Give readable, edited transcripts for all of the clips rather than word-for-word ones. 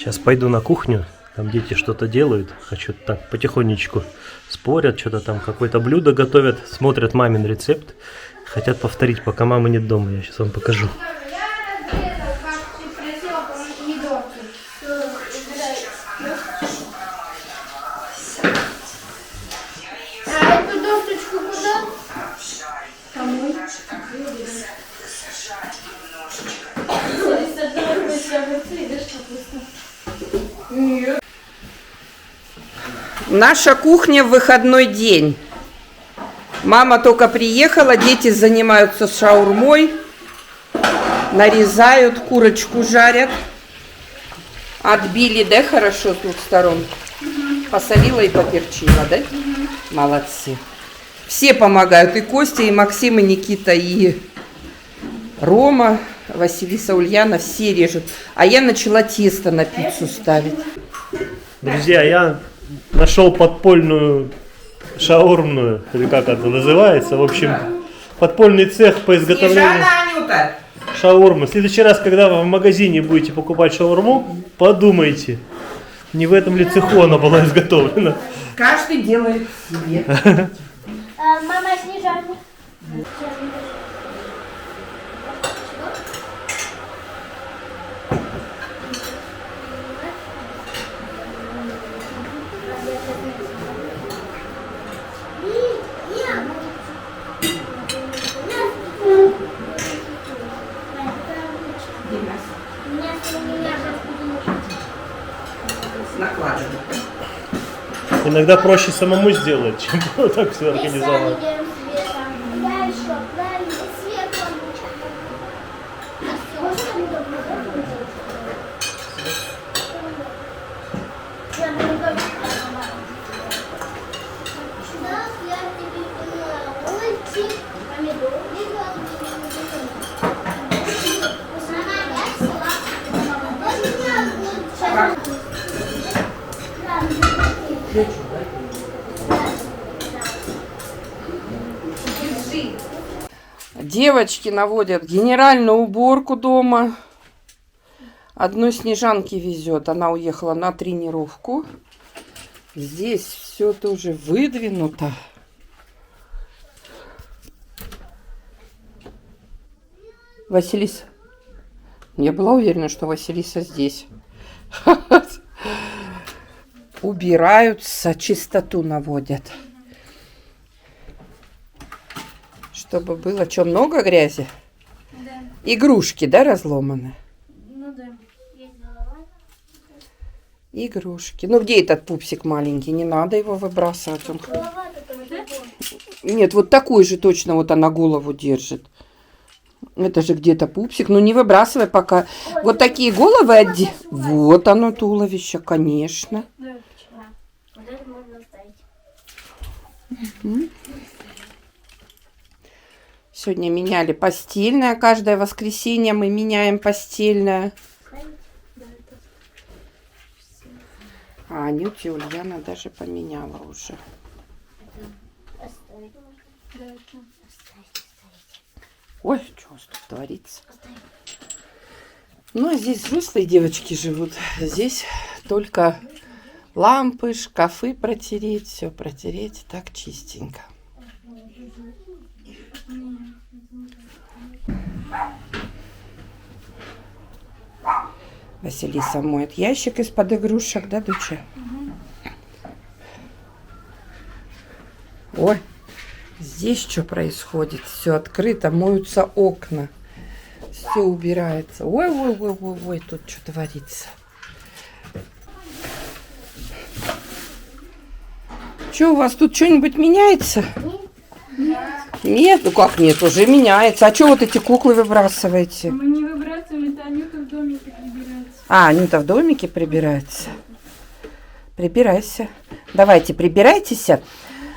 Сейчас пойду на кухню, там дети что-то делают, хочу так потихонечку спорят, что-то там какое-то блюдо готовят, смотрят мамин рецепт, хотят повторить, пока мамы нет дома, я сейчас вам покажу. Наша кухня в выходной день. Мама только приехала, дети занимаются шаурмой, нарезают, курочку жарят. Отбили, да, хорошо с двух сторон? Посолила и поперчила, да? Молодцы. Все помогают, и Костя, и Максим, и Никита, и Рома, Василиса, Ульяна, все режут. А я начала тесто на пиццу ставить. Друзья, я нашел подпольную шаурмную, или как это называется, в общем, подпольный цех по изготовлению шаурмы. В следующий раз, когда вы в магазине будете покупать шаурму, подумайте, не в этом ли цеху она была изготовлена. Каждый делает себе. Мама, Снежана. Иногда проще самому сделать, чем вот так все организовать. Девочки наводят генеральную уборку дома. Одной Снежанки везет. Она уехала на тренировку. Здесь все тоже выдвинуто. Василиса. Я была уверена, что Василиса здесь. Убираются, чистоту наводят. Чтобы было что, много грязи? Да. Игрушки, да, разломаны? Ну да. Есть голова. Игрушки. Ну где этот пупсик маленький? Не надо его выбрасывать. Он... Голова такая, да? Нет, вот такой же точно вот она голову держит. Это же где-то пупсик. Ну не выбрасывай пока. Ой, Вот да. такие головы одни. Вот оно туловище, конечно. Да. Вот это можно оставить. Сегодня меняли постельное. Каждое воскресенье мы меняем постельное. А Анюте Ульяна даже поменяла уже. Оставить можно. Да, оставить. Ой, что у вас тут творится? Ну, а здесь взрослые девочки живут. Здесь только лампы, шкафы протереть. Все протереть так чистенько. Василиса моет ящик из-под игрушек, да, доча? Ой, здесь что происходит? Все открыто, моются окна. Все убирается. Ой, тут что творится? Что, у вас тут что-нибудь меняется? Нет, ну как нет, уже меняется. А что вот эти куклы выбрасываете? Мы не выбрасываем, это Анюта в домике прибирается. А, Анюта в домике прибирается. Прибирайся. Давайте, прибирайтесь.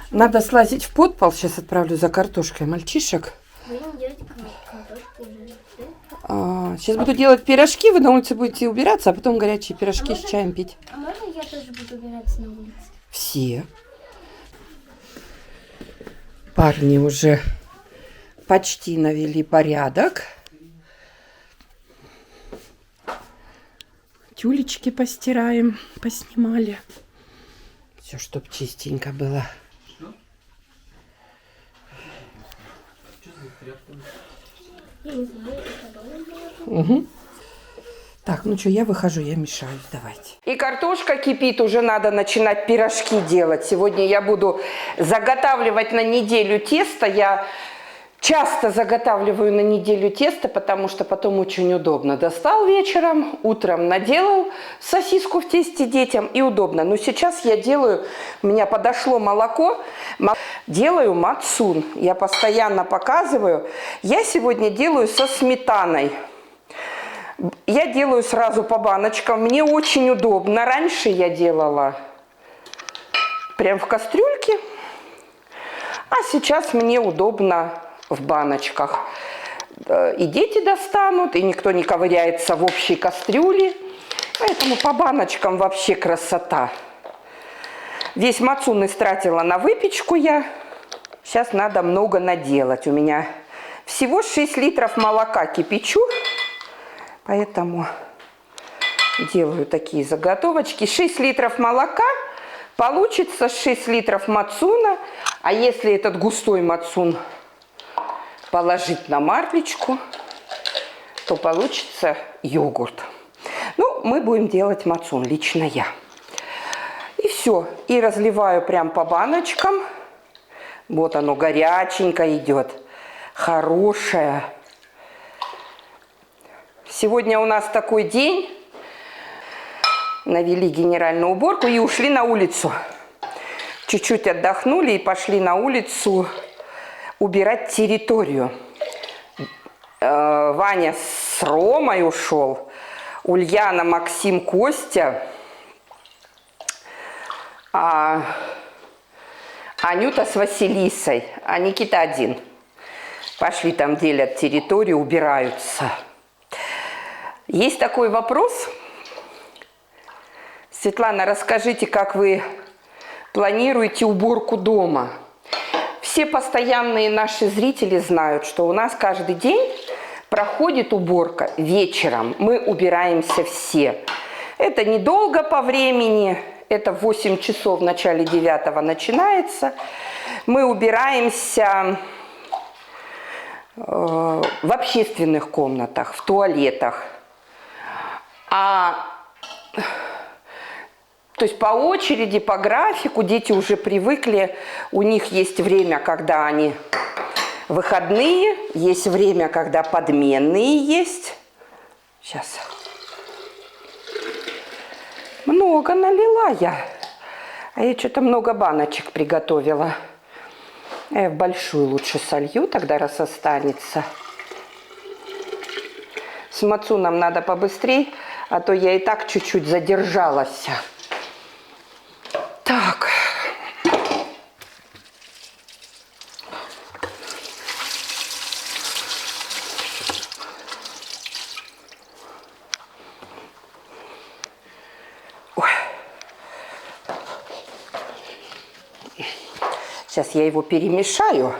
Надо слазить в подпол. Сейчас отправлю за картошкой мальчишек. Будем делать картошку. Сейчас буду делать пирожки. Вы на улице будете убираться, а потом горячие пирожки с чаем пить. А можно я тоже буду убираться на улице? Все. Парни уже почти навели порядок. тюлечки постираем, поснимали. Все, чтоб чистенько было. Я не знаю, это было. Угу. Так, ну что, я выхожу, я мешаю, давайте. И картошка кипит, уже надо начинать пирожки делать. Сегодня я буду заготавливать на неделю тесто. Я часто заготавливаю на неделю тесто, потому что потом очень удобно. Достал вечером, утром наделал сосиску в тесте детям и удобно. Но сейчас я делаю, у меня подошло молоко, делаю мацун. Я постоянно показываю. Я сегодня делаю со сметаной. Я делаю сразу по баночкам. Мне очень удобно. Раньше я делала прям в кастрюльке, а сейчас мне удобно в баночках. И дети достанут, и никто не ковыряется в общей кастрюле. Поэтому по баночкам вообще красота. Весь мацун истратила на выпечку я. Сейчас надо много наделать. У меня всего 6 литров молока кипячу. Поэтому делаю такие заготовочки. 6 литров молока, получится 6 литров мацуна. А если этот густой мацун положить на марлечку, то получится йогурт. Ну, мы будем делать мацун, лично я. И все. И разливаю прям по баночкам. Вот оно горяченько идет. Хорошее. Сегодня у нас такой день. Навели генеральную уборку и ушли на улицу. Чуть-чуть отдохнули и пошли на улицу убирать территорию. Ваня с Ромой ушел. Ульяна, Максим, Костя. А Анюта с Василисой. А Никита один. Пошли там делят территорию, убираются. Есть такой вопрос. Светлана, расскажите, как вы планируете уборку дома? Все постоянные наши зрители знают, что у нас каждый день проходит уборка вечером. Мы убираемся все. Это недолго по времени. Это в 8 часов в начале 9 начинается. Мы убираемся в общественных комнатах, в туалетах. То есть по очереди, по графику, дети уже привыкли, у них есть время, когда они выходные, есть время, когда подменные есть. Сейчас. Много налила я. А я что-то много баночек приготовила. Я в большую лучше солью, тогда раз останется. С мацуном надо побыстрее, а то я и так чуть-чуть задержалась. Так. Ой. Сейчас я его перемешаю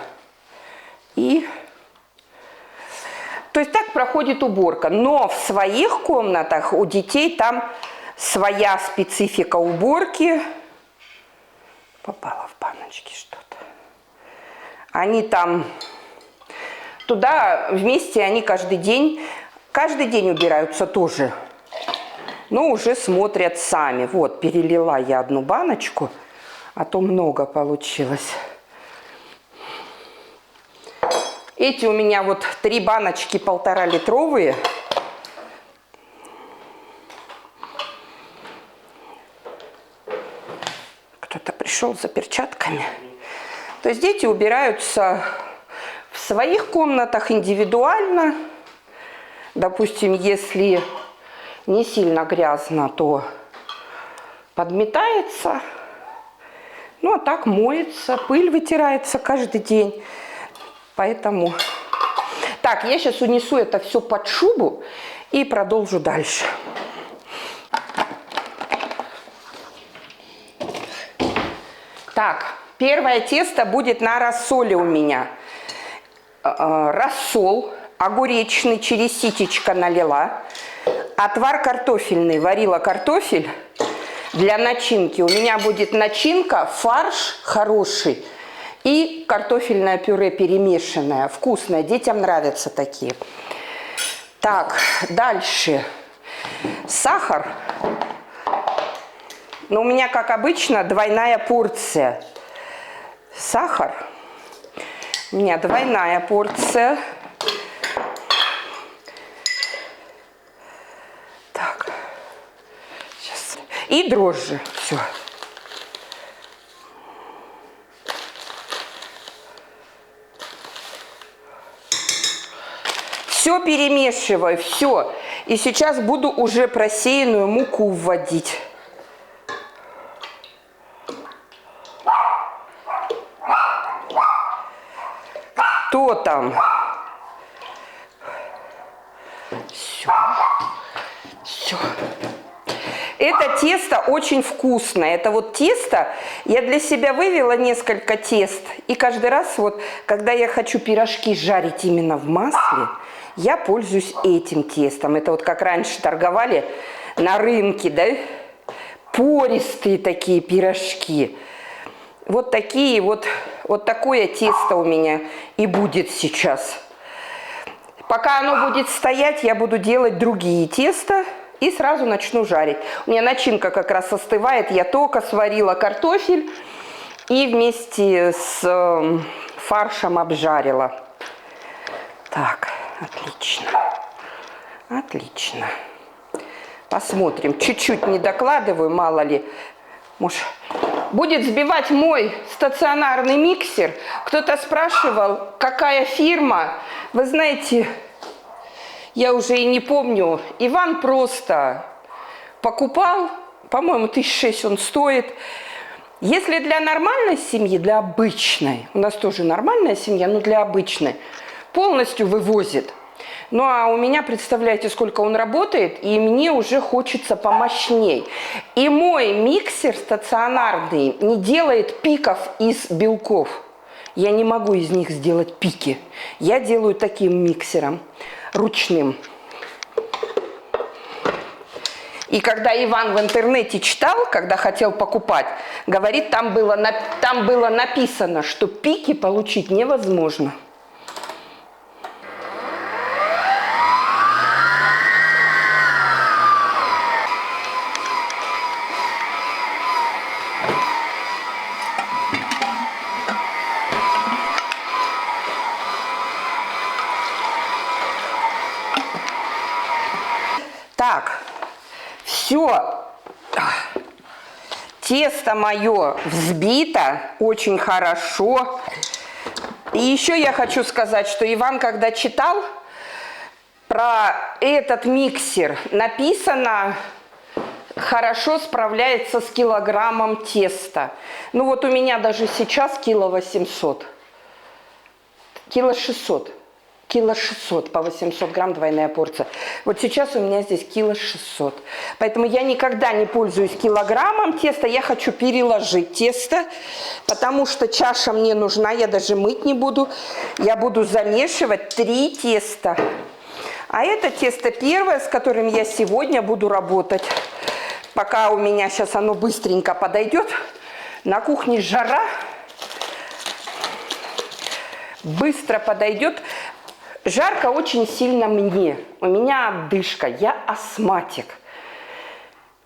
и... То есть так проходит уборка. Но в своих комнатах у детей там своя специфика уборки. Попало в баночки что-то. Они там... Туда вместе они каждый день убираются тоже. Но уже смотрят сами. Вот, перелила я одну баночку, а то много получилось. Эти у меня вот 3 баночки 1,5-литровые. Кто-то пришел за перчатками. То есть дети убираются в своих комнатах индивидуально. Допустим, если не сильно грязно, то подметается. Ну, а так моется, пыль вытирается каждый день. Поэтому... Так, я сейчас унесу это все под шубу и продолжу дальше. Так, первое тесто будет на рассоле у меня. Рассол огуречный через ситечко налила. отвар картофельный. Варила картофель для начинки. У меня будет начинка, фарш хороший и картофельное пюре перемешанное. Вкусное. Детям нравятся такие. Так, дальше. Сахар. Но у меня, как обычно, двойная порция. Сахар. У меня двойная порция. Так. Сейчас. И дрожжи. Все. Все перемешиваю, все. И сейчас буду уже просеянную муку вводить. Кто там? Все. Все. Это тесто очень вкусное. Это вот тесто, я для себя вывела несколько тест. И каждый раз, вот, когда я хочу пирожки жарить именно в масле, я пользуюсь этим тестом. Это вот как раньше торговали на рынке, да? Пористые такие пирожки. Вот такие вот такое тесто у меня и будет сейчас. Пока оно будет стоять, я буду делать другие теста и сразу начну жарить. У меня начинка как раз остывает. Я только сварила картофель и вместе с фаршем обжарила. Так, отлично. Отлично. Посмотрим. Чуть-чуть не докладываю, мало ли. Может, будет сбивать мой стационарный миксер. Кто-то спрашивал, какая фирма. Вы знаете, я уже и не помню. Иван просто покупал, по-моему, 1006 он стоит. Если для нормальной семьи, для обычной, у нас тоже нормальная семья, но для обычной, полностью вывозит. Ну, а у меня, представляете, сколько он работает, и мне уже хочется помощней. И мой миксер стационарный не делает пиков из белков. Я не могу из них сделать пики. Я делаю таким миксером, ручным. И когда Иван в интернете читал, когда хотел покупать, говорит, там было написано, что пики получить невозможно. Так, все, тесто мое взбито очень хорошо. И еще я хочу сказать, что Иван, когда читал про этот миксер, написано, хорошо справляется с килограммом теста. Ну вот у меня даже сейчас 800 кило, 600 по 800 грамм двойная порция. Вот сейчас у меня здесь 600 кило. Поэтому я никогда не пользуюсь килограммом теста. Я хочу переложить тесто, потому что чаша мне нужна. Я даже мыть не буду. Я буду замешивать 3 теста. А это тесто первое, с которым я сегодня буду работать. Пока у меня сейчас оно быстренько подойдет. На кухне жара. Быстро подойдет. Жарко очень сильно мне. У меня одышка. Я астматик.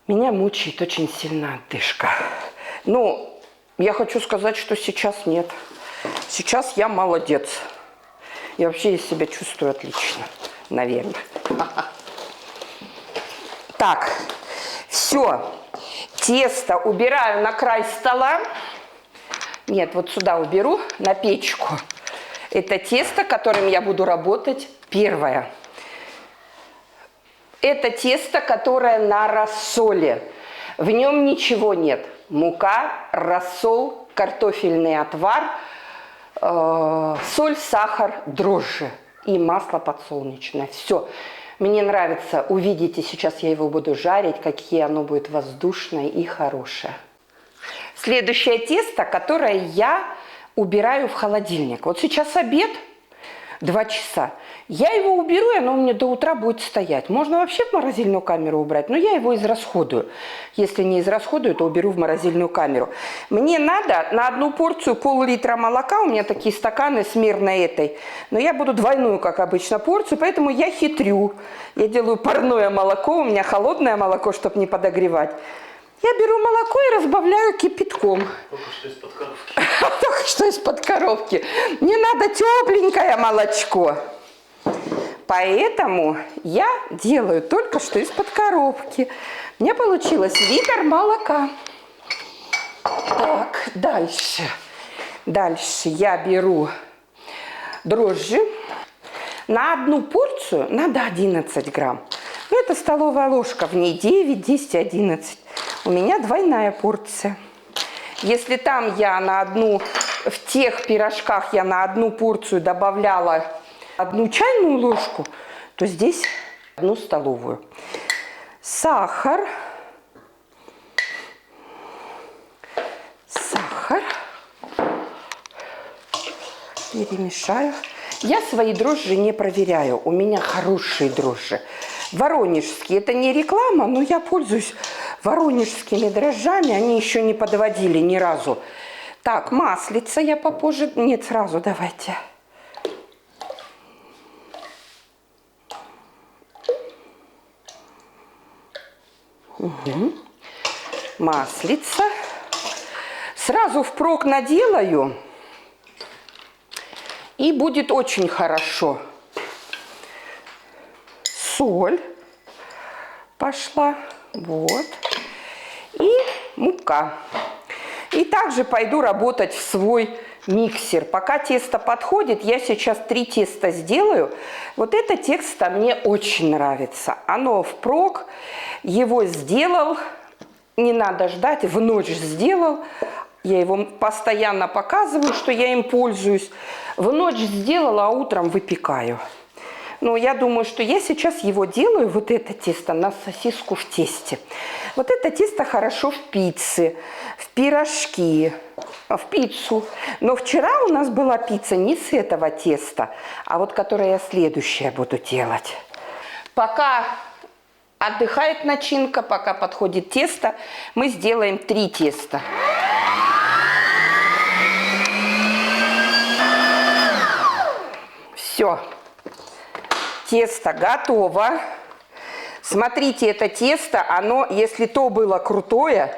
Меня мучает очень сильно одышка. Но я хочу сказать, что сейчас нет. Сейчас я молодец. Я вообще себя чувствую отлично. Наверное. Так. Все. Тесто убираю на край стола. Нет, вот сюда уберу, на печку. Это тесто, которым я буду работать первое. Это тесто, которое на рассоле. В нем ничего нет. Мука, рассол, картофельный отвар, соль, сахар, дрожжи и масло подсолнечное. Все. Мне нравится. Увидите, сейчас я его буду жарить, какие оно будет воздушное и хорошее. Следующее тесто, которое я убираю в холодильник. Вот сейчас обед. 2 часа. Я его уберу, и оно у меня до утра будет стоять. Можно вообще в морозильную камеру убрать, но я его израсходую. Если не израсходую, то уберу в морозильную камеру. Мне надо на одну порцию пол-литра молока, у меня такие стаканы с мерной этой, но я буду двойную, как обычно, порцию, поэтому я хитрю. Я делаю парное молоко, у меня холодное молоко, чтобы не подогревать. Я беру молоко и разбавляю кипятком. Только что из-под коровки. Только что из-под коровки. Мне надо тепленькое молочко. Поэтому я делаю только что из-под коровки. У меня получилось литр молока. Так, дальше. Дальше я беру дрожжи. На одну порцию надо 11 грамм. Ну, это столовая ложка, в ней 9, 10, 11. У меня двойная порция. Если там я в тех пирожках я на одну порцию добавляла 1 чайную ложку, то здесь 1 столовую. Сахар. Сахар. Перемешаю. Я свои дрожжи не проверяю. У меня хорошие дрожжи. Воронежские. Это не реклама, но я пользуюсь воронежскими дрожжами. Они еще не подводили ни разу. Так, маслица я попозже... Нет, сразу давайте. Угу. Маслица. Сразу впрок наделаю. И будет очень хорошо. Соль пошла. Вот. И мука. И также пойду работать в свой миксер. Пока тесто подходит, я сейчас 3 теста сделаю. Вот это тесто мне очень нравится. Оно впрок. Его сделал. Не надо ждать. В ночь сделал. Я его постоянно показываю, что я им пользуюсь. В ночь сделала, а утром выпекаю. Но я думаю, что я сейчас его делаю, вот это тесто, на сосиску в тесте. Вот это тесто хорошо в пицце, в пирожки, в пиццу. Но вчера у нас была пицца не с этого теста, а вот которая я следующая буду делать. Пока отдыхает начинка, пока подходит тесто, мы сделаем 3 теста. Все. Тесто готово. Смотрите, это тесто, оно, если то было крутое,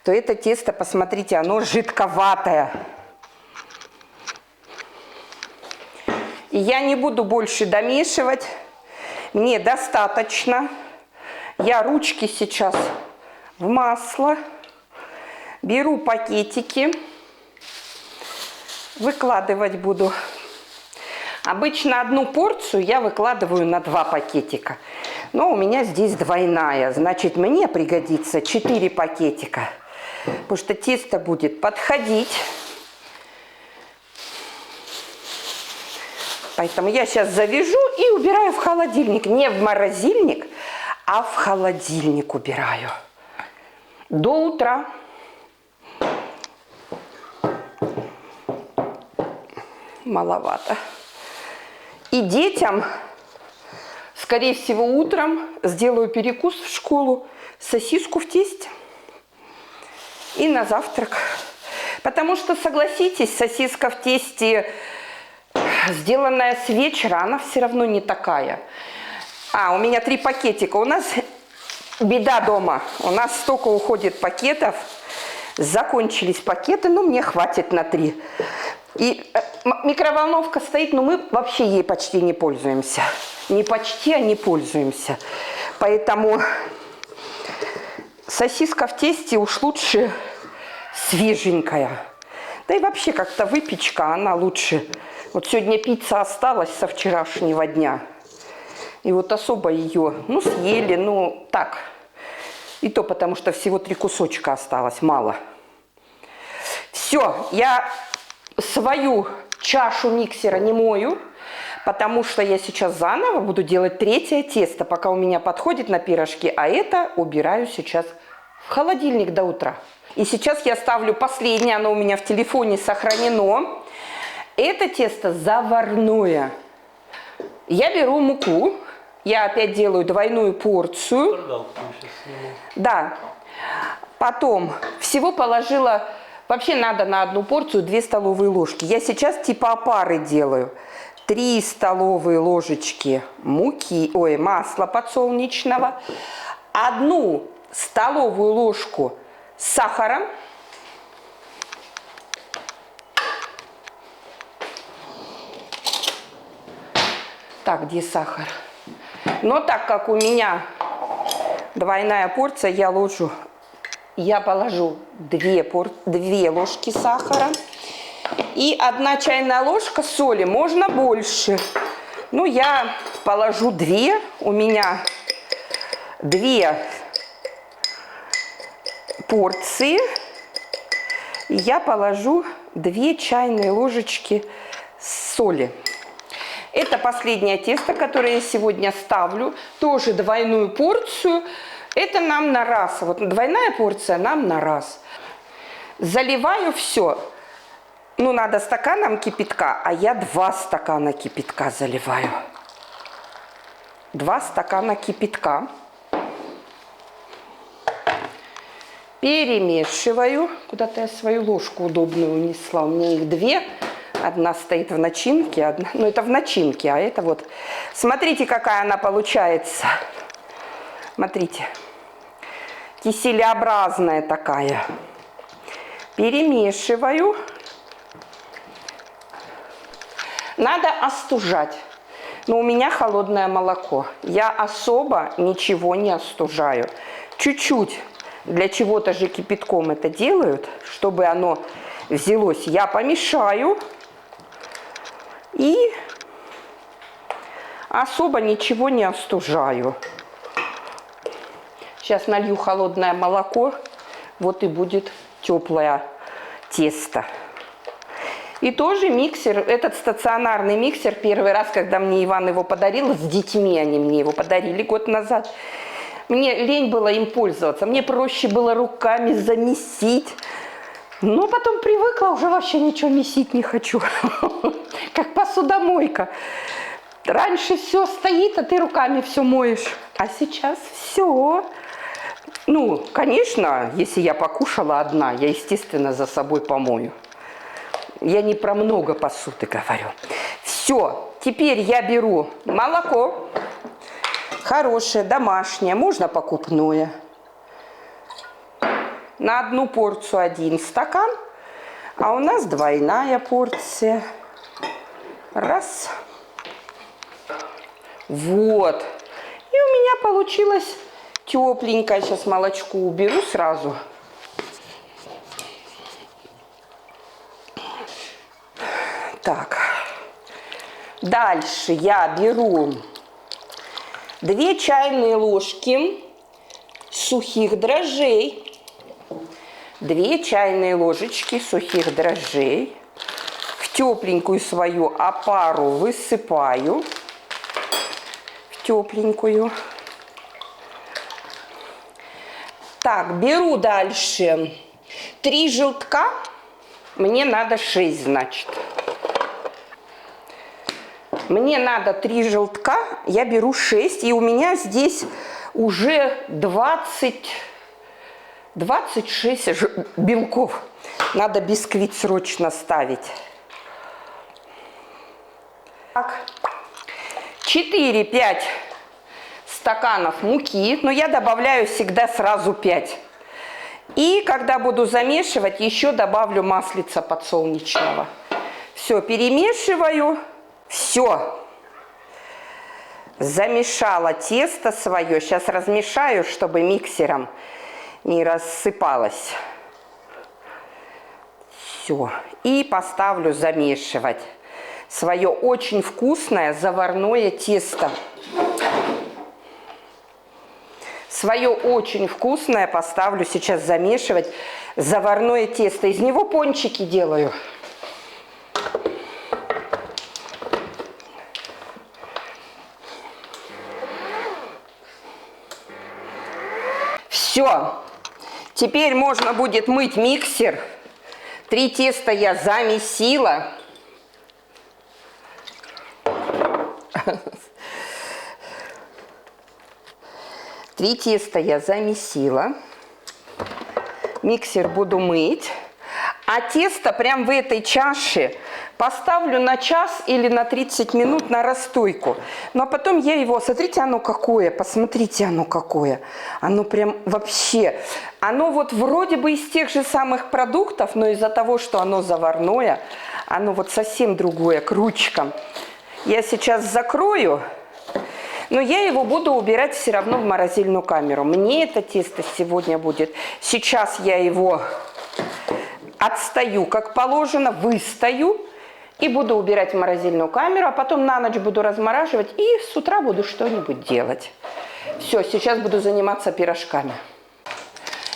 то это тесто, посмотрите, оно жидковатое. И я не буду больше домешивать. Мне достаточно. Я ручки сейчас в масло. Беру пакетики. Выкладывать буду. Обычно 1 порцию я выкладываю на 2 пакетика. Но у меня здесь двойная. Значит, мне пригодится 4 пакетика. Потому что тесто будет подходить. Поэтому я сейчас завяжу и убираю в холодильник. Не в морозильник, а в холодильник убираю. До утра. Маловато. И детям, скорее всего, утром сделаю перекус в школу, сосиску в тесте и на завтрак. Потому что, согласитесь, сосиска в тесте, сделанная с вечера, она все равно не такая. У меня 3 пакетика. У нас беда дома. У нас столько уходит пакетов. Закончились пакеты, но мне хватит на 3. И микроволновка стоит, но мы вообще ей почти не пользуемся. Не почти, а не пользуемся. Поэтому сосиска в тесте уж лучше свеженькая. Да и вообще как-то выпечка, она лучше. Вот сегодня пицца осталась со вчерашнего дня. И вот особо ее, съели, так. И то потому, что всего 3 кусочка осталось, мало. Все, я свою чашу миксера не мою, потому что я сейчас заново буду делать 3-е тесто, пока у меня подходит на пирожки, а это убираю сейчас в холодильник до утра. И сейчас я ставлю последнее, оно у меня в телефоне сохранено. Это тесто заварное. Я беру муку. Я опять делаю двойную порцию. Да. Потом всего положила... Вообще надо на одну порцию 2 столовые ложки. Я сейчас типа опары делаю. 3 столовые ложечки масла подсолнечного. 1 столовую ложку сахара. Так, где сахар? Но так как у меня двойная порция, я положу 2 ложки сахара и 1 чайная ложка соли, можно больше. Ну, я положу 2, у меня 2 порции, и я положу 2 чайные ложечки соли. Это последнее тесто, которое я сегодня ставлю, тоже двойную порцию. Это нам на раз. Вот двойная порция нам на раз. Заливаю все. Ну, надо стаканом кипятка, а я 2 стакана кипятка заливаю. 2 стакана кипятка. Перемешиваю. Куда-то я свою ложку удобную унесла. У меня их 2. Одна стоит в начинке, ну это в начинке, а это вот. Смотрите, какая она получается. Смотрите. Киселеобразная такая. Перемешиваю. Надо остужать. Но у меня холодное молоко. Я особо ничего не остужаю. Чуть-чуть. Для чего-то же кипятком это делают, чтобы оно взялось. Я помешаю. И особо ничего не остужаю. Сейчас налью холодное молоко. Вот и будет теплое тесто. И тоже миксер, этот стационарный миксер, первый раз, когда мне Иван его подарил, с детьми они мне его подарили год назад. Мне лень было им пользоваться. Мне проще было руками замесить. Но потом привыкла, уже вообще ничего месить не хочу. Как посудомойка. Раньше все стоит, а ты руками все моешь. А сейчас все. Ну, конечно, если я покушала одна, я, естественно, за собой помою. Я не про много посуды говорю. Все. Теперь я беру молоко. Хорошее, домашнее, можно покупное. На 1 порцию 1 стакан, а у нас двойная порция. Раз. Вот. И у меня получилось тепленькое. Сейчас молочко уберу сразу. Так. Дальше я беру 2 чайные ложки сухих дрожжей. 2 чайные ложечки сухих дрожжей. В тепленькую свою опару высыпаю. В тепленькую. Так, беру дальше 3 желтка. Мне надо 6, значит. Мне надо 3 желтка. Я беру 6. И у меня здесь уже 26 белков. Надо бисквит срочно ставить. Так. 4-5 стаканов муки. Но я добавляю всегда сразу 5. И когда буду замешивать, еще добавлю маслица подсолнечного. Все, перемешиваю. Все. Замешала тесто свое. Сейчас размешаю, чтобы миксером не рассыпалось. Все. И поставлю замешивать свое очень вкусное заварное тесто. Свое очень вкусное поставлю сейчас замешивать заварное тесто. Из него пончики делаю. Все. Теперь можно будет мыть миксер. 3 теста я замесила. 3 теста я замесила. Миксер буду мыть. А тесто прям в этой чаше поставлю на час или на 30 минут на расстойку. Ну а потом я его, смотрите, оно какое, посмотрите, оно какое. Оно прям вообще, оно вот вроде бы из тех же самых продуктов, но из-за того, что оно заварное, оно вот совсем другое, к ручкам. Я сейчас закрою, но я его буду убирать все равно в морозильную камеру. Мне это тесто сегодня будет. Сейчас я его отстаю, как положено, выстою и буду убирать в морозильную камеру, а потом на ночь буду размораживать и с утра буду что-нибудь делать. Все, сейчас буду заниматься пирожками.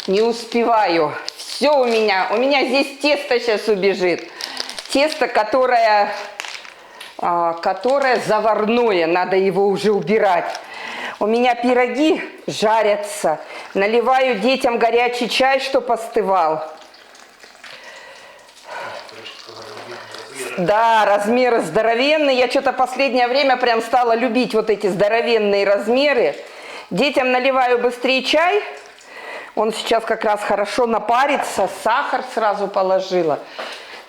Не успеваю. Все у меня здесь тесто сейчас убежит. Тесто, которое заварное, надо его уже убирать. У меня пироги жарятся. Наливаю детям горячий чай, чтоб остывал. Да, размеры здоровенные. Я что-то последнее время прям стала любить вот эти здоровенные размеры. Детям наливаю быстрее чай. Он сейчас как раз хорошо напарится. Сахар сразу положила.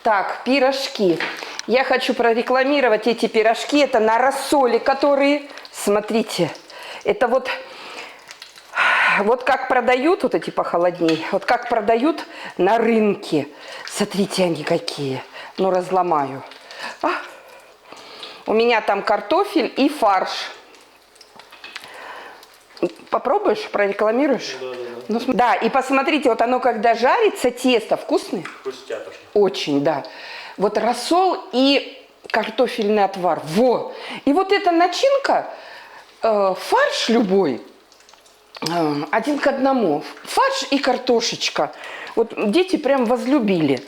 Так, пирожки. Я хочу прорекламировать эти пирожки. Это на рассоле, которые, смотрите, это вот как продают, вот эти похолодней, вот как продают на рынке. Смотрите, они какие. Ну, разломаю. У меня там картофель и фарш. Попробуешь, прорекламируешь? Да. Ну, да, и посмотрите, вот оно когда жарится, тесто вкусное? Вкуснятушно. Очень, да. Вот рассол и картофельный отвар. Во! И вот эта начинка, фарш любой, 1 к 1. Фарш и картошечка. Вот дети прям возлюбили.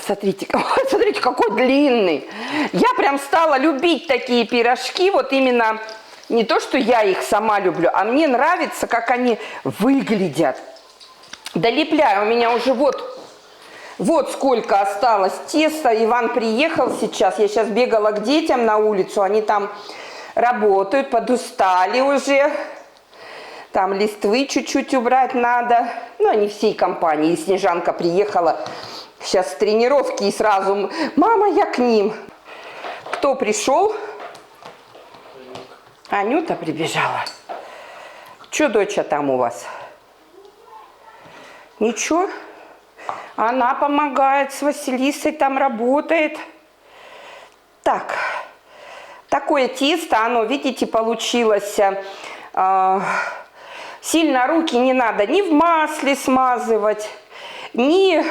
Смотрите, смотрите, какой длинный. Я прям стала любить такие пирожки, вот именно не то, что я их сама люблю, а мне нравится, как они выглядят. Долепляю, у меня уже вот сколько осталось теста. Иван приехал сейчас, я сейчас бегала к детям на улицу, они там работают, подустали уже. Там листвы чуть-чуть убрать надо. Ну, они всей компанией. Снежанка приехала сейчас с тренировки и сразу: мама, я к ним. Кто пришел? Анюта прибежала. Че, доча, там у вас? Ничего. Она помогает с Василисой, там работает. Так. Такое тесто, оно, видите, получилось. Сильно руки не надо ни в масле смазывать, ни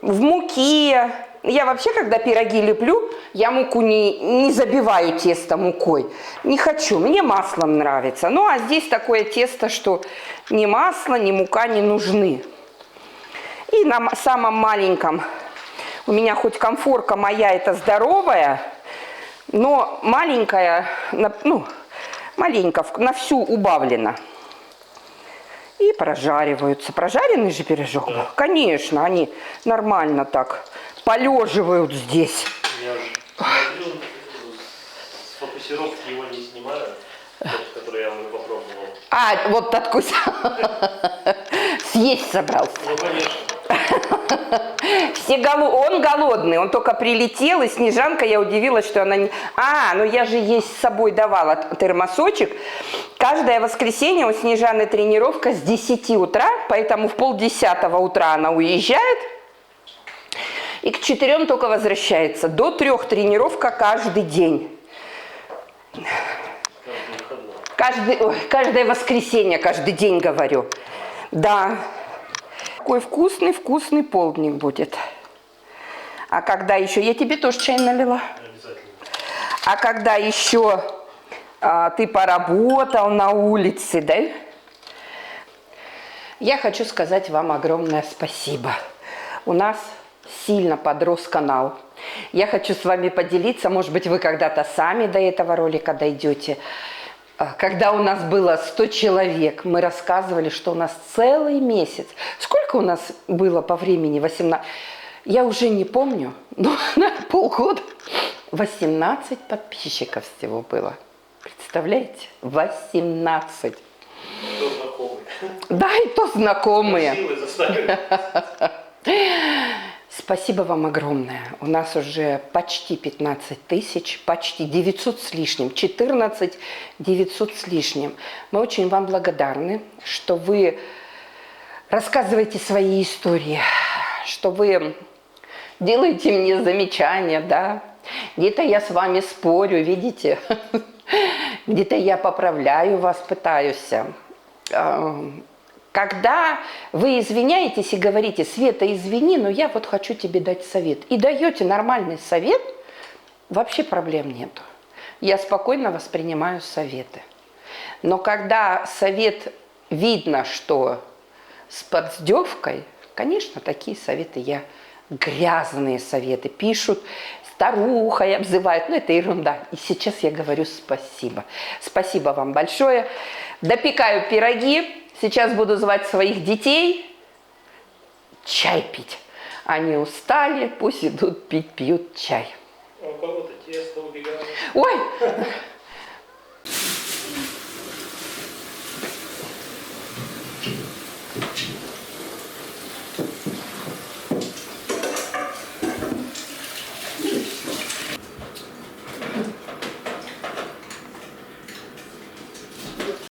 в муке. Я вообще, когда пироги леплю, я муку не забиваю тесто мукой. Не хочу, мне маслом нравится. Ну, а здесь такое тесто, что ни масло, ни мука не нужны. И на самом маленьком, у меня хоть комфорка моя, это здоровая, но маленькая, ну, маленько, на всю убавлена. И прожариваются. Прожаренный же пирожок? Да. Конечно, они нормально так полеживают здесь. Я смотрю, с фокусировки его не снимаю, который я уже попробовал. А, вот откуда? Съесть собрался. Ну, конечно. Он голодный, он только прилетел, и Снежанка, я удивилась, что она не... ну я же ей с собой давала термосочек. Каждое воскресенье у Снежаны тренировка с 10 утра, поэтому в 9:30 утра она уезжает, и к 4 только возвращается. До 3 тренировка каждый день. Каждое воскресенье, каждый день, говорю. Да. Такой вкусный полдник будет. А когда еще... Я тебе тоже чай налила. А когда еще ты поработал на улице, да? Я хочу сказать вам огромное спасибо. У нас сильно подрос канал. Я хочу с вами поделиться, может быть, вы когда-то сами до этого ролика дойдете. Когда у нас было 100 человек, мы рассказывали, что у нас целый месяц. Сколько у нас было по времени? 18? Я уже не помню, но полгода. 18 подписчиков всего было. Представляете? 18. Кто знакомый? Да, и то знакомые. Силы заставили. Спасибо вам огромное. У нас уже почти 15 тысяч, почти 900 с лишним, 14 900 с лишним. Мы очень вам благодарны, что вы рассказываете свои истории, что вы делаете мне замечания, да. Где-то я с вами спорю, видите, где-то я поправляю вас, пытаюсь. Когда вы извиняетесь и говорите: Света, извини, но я вот хочу тебе дать совет, и даете нормальный совет, вообще проблем нету. Я спокойно воспринимаю советы. Но когда совет видно, что с поддевкой, конечно, такие советы грязные советы пишут, старухой обзывают, но это ерунда. И сейчас я говорю спасибо. Спасибо вам большое. Допекаю пироги. Сейчас буду звать своих детей чай пить. Они устали, пусть идут пить, пьют чай. У кого-то тесто убегает. Ой!